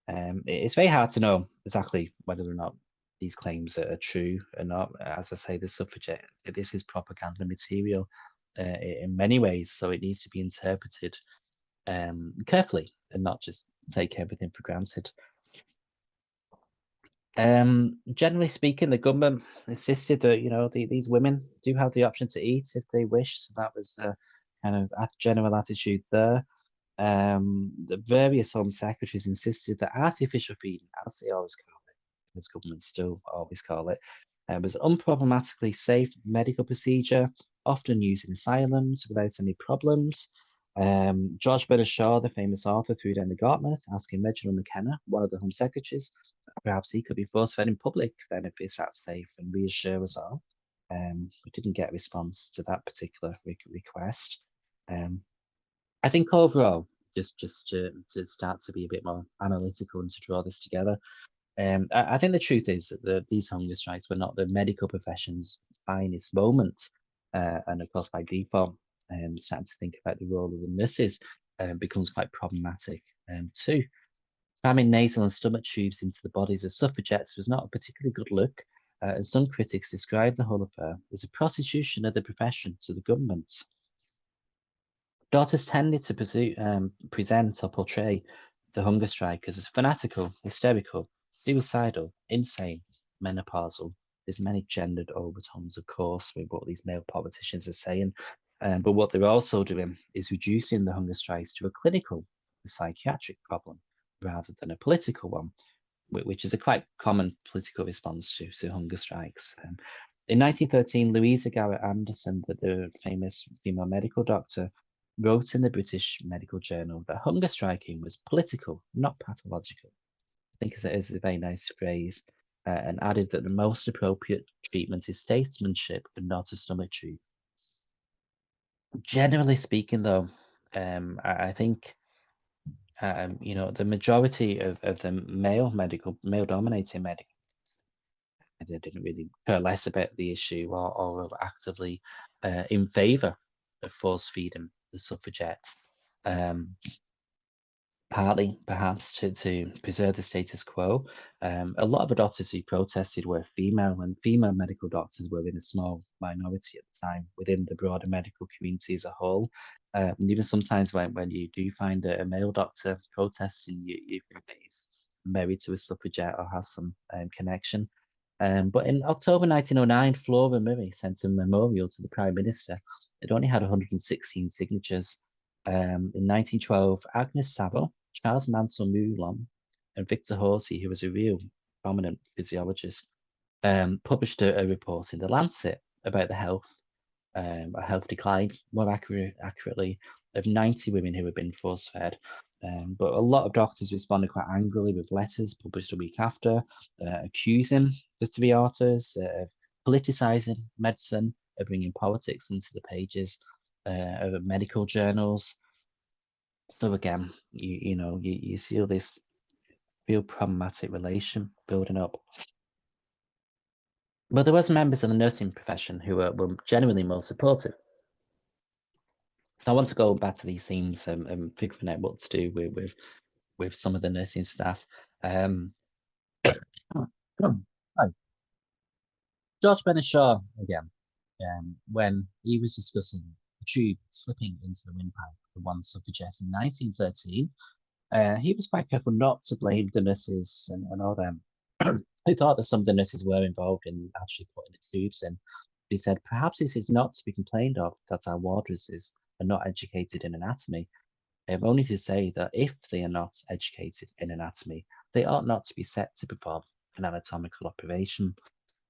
It's very hard to know exactly whether or not these claims are true or not. As I say, the suffragette, this is propaganda material in many ways, so it needs to be interpreted carefully and not just take everything for granted. Generally speaking, the government insisted that these women do have the option to eat if they wish. So that was a kind of a general attitude there. The various Home Secretaries insisted that artificial feeding, as they always call it, as governments still always call it, was an unproblematically safe medical procedure, often used in asylums without any problems. George Bernard Shaw, the famous author, threw down the gauntlet, asking Reginald McKenna, one of the Home Secretaries, perhaps he could be force-fed in public then if it's that safe, and reassure us all. We didn't get a response to that particular request. I think overall, just to start to be a bit more analytical and to draw this together, I think the truth is that these hunger strikes were not the medical profession's finest moment, and of course by default, starting to think about the role of the nurses becomes quite problematic too. Cramming nasal and stomach tubes into the bodies of suffragettes was not a particularly good look, and some critics describe the whole affair as a prostitution of the profession to the government. Daughters tended to present or portray the hunger strikers as fanatical, hysterical, suicidal, insane, menopausal. There's many gendered overtones, of course, with what these male politicians are saying. But what they're also doing is reducing the hunger strikes to a clinical, a psychiatric problem rather than a political one, which is a quite common political response to hunger strikes. In 1913, Louisa Garrett Anderson, the famous female medical doctor, wrote in the British Medical Journal that hunger striking was political, not pathological. I think it is a very nice phrase, and added that the most appropriate treatment is statesmanship and not a stomach tube. Generally speaking, though, I think the majority of the male-dominated medical, they didn't really care less about the issue or were actively in favour of force feeding the suffragettes. Partly, perhaps, to preserve the status quo. A lot of the doctors who protested were female, and female medical doctors were in a small minority at the time within the broader medical community as a whole. And even sometimes when you do find a male doctor protesting, you think that he's married to a suffragette or has some connection. But in October 1909, Flora Murray sent a memorial to the Prime Minister. It only had 116 signatures. In 1912, Agnes Saville, Charles Mansell Moulon, and Victor Horsey, who was a real prominent physiologist, published a report in The Lancet about the health, a health decline, more accurately, of 90 women who had been force-fed. But a lot of doctors responded quite angrily with letters published a week after, accusing the three authors of politicising medicine, of bringing politics into the pages of medical journals. So again, you see all this real problematic relation building up. But there was members of the nursing profession who were generally more supportive. So I want to go back to these themes and figuring out what to do with some of the nursing staff. George Bennett Shaw again, when he was discussing the tube slipping into the windpipe of one suffragette in 1913, he was quite careful not to blame the nurses and all them. He thought that some of the nurses were involved in actually putting the tubes in. He said, perhaps this is not to be complained of that our wardresses are not educated in anatomy. Only to say that if they are not educated in anatomy, they ought not to be set to perform an anatomical operation.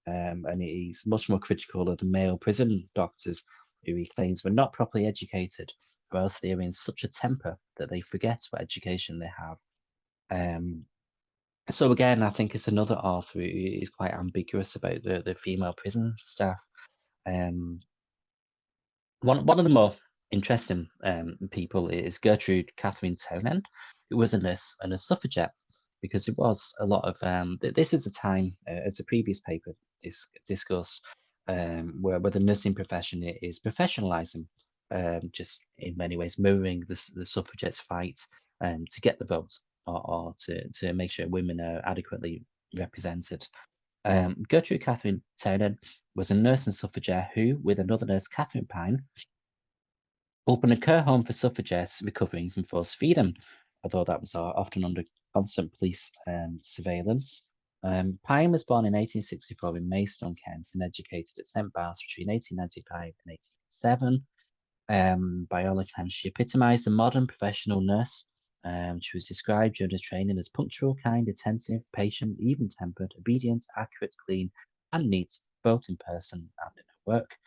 And he's much more critical of the male prison doctors who he claims were not properly educated, or else they are in such a temper that they forget what education they have. So again, I think it's another author who is quite ambiguous about the female prison staff. One of the more interesting people is Gertrude Catherine Townend, who was a nurse and a suffragette, because it was a lot of this is a time, as the previous paper discussed, where the nursing profession is professionalising, just in many ways mirroring the suffragettes' fight to get the vote or to make sure women are adequately represented. Gertrude Catherine Townend was a nurse and suffragette who, with another nurse, Catherine Pine, opened a care home for suffragettes recovering from forced feeding, although that was often under constant police surveillance. Pine was born in 1864 in Maidstone, Kent, and educated at St Bart's between 1895 and 1887. By all accounts, she epitomised a modern professional nurse. She was described during her training as punctual, kind, attentive, patient, even-tempered, obedient, accurate, clean, and neat, both in person and in her work.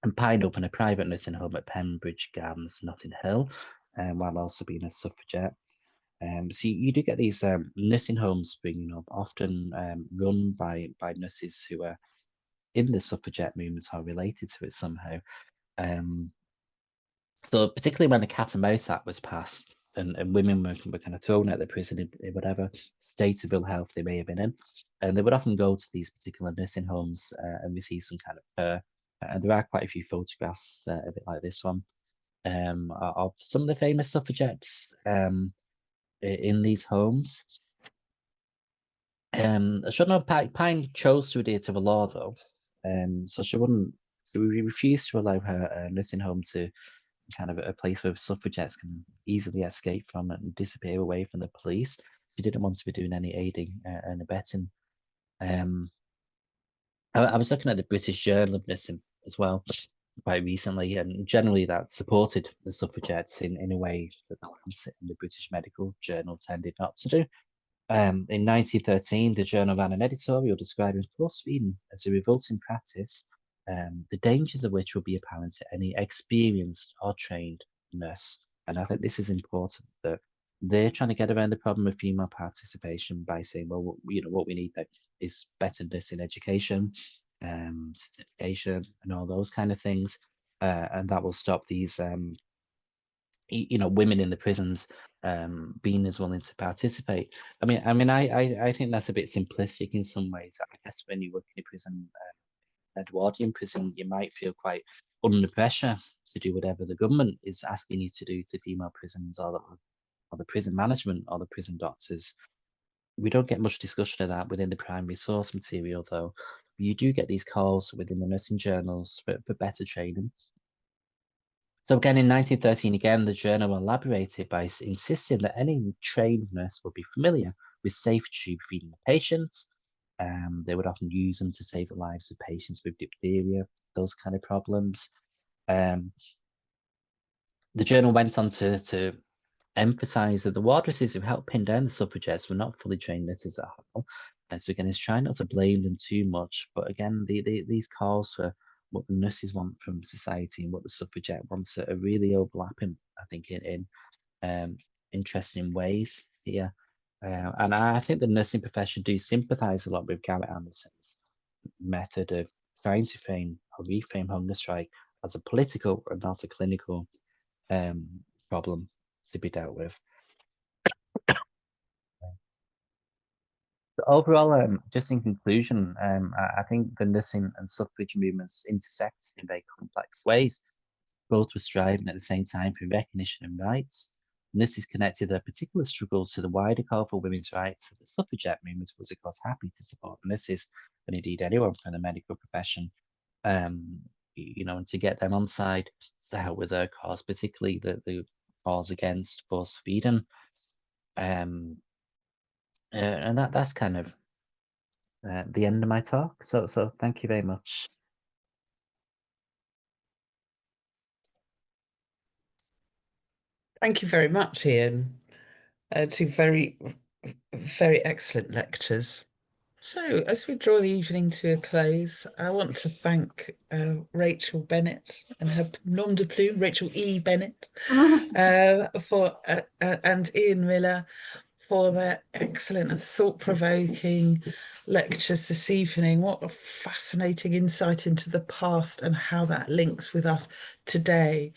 And Pine opened a private nursing home at Pembridge Gardens, Notting Hill, while also being a suffragette. So you do get these nursing homes springing up, often run by nurses who are in the suffragette movement or related to it somehow. So particularly when the Cat and Mouse Act was passed and women were kind of thrown out of the prison in whatever state of ill health they may have been in, and they would often go to these particular nursing homes and receive some kind of care. And there are quite a few photographs, a bit like this one, of some of the famous suffragettes in these homes. I should know Pine chose to adhere to the law though, so she wouldn't. So we refused to allow her nursing home to kind of a place where suffragettes can easily escape from and disappear away from the police. She didn't want to be doing any aiding and abetting. I was looking at the British Journal of Nursing as well quite recently, and generally that supported the suffragettes in a way that the Lancet and the British Medical Journal tended not to do. In 1913, the journal ran an editorial describing force feeding as a revolting practice, the dangers of which will be apparent to any experienced or trained nurse. And I think this is important, that they're trying to get around the problem of female participation by saying, well, what we need is better nursing education, certification, and all those kind of things, and that will stop these women in the prisons being as willing to participate. I think that's a bit simplistic in some ways. I guess when you work in a prison, Edwardian prison, you might feel quite under pressure to do whatever the government is asking you to do to female prisons, or the prison management, or the prison doctors. We don't get much discussion of that within the primary source material, though. You do get these calls within the nursing journals for better training. So again, in 1913, again, the journal elaborated by insisting that any trained nurse would be familiar with safe tube feeding the patients. They would often use them to save the lives of patients with diphtheria, those kind of problems. The journal went on to emphasize that the wardresses who helped pin down the suffragettes were not fully trained nurses at all. And so again, it's trying not to blame them too much. But again, these calls for what the nurses want from society and what the suffragette wants are really overlapping, I think, in interesting ways here. And I think the nursing profession do sympathise a lot with Garrett Anderson's method of trying to frame or reframe hunger strike as a political and not a clinical problem to be dealt with. Overall, just in conclusion, I think the nursing and suffrage movements intersect in very complex ways. Both were striving at the same time for recognition and rights. Nurses connected their particular struggles to the wider call for women's rights. The suffragette movement was, of course, happy to support nurses, and indeed anyone from the medical profession, and to get them on side to help with their cause, particularly the cause against forced feeding. And that's kind of the end of my talk. So thank you very much. Thank you very much, Ian. Two very, very excellent lectures. So, as we draw the evening to a close, I want to thank Rachel Bennett and her nom de plume, Rachel E. Bennett, for and Ian Miller for their excellent and thought-provoking lectures this evening. What a fascinating insight into the past and how that links with us today.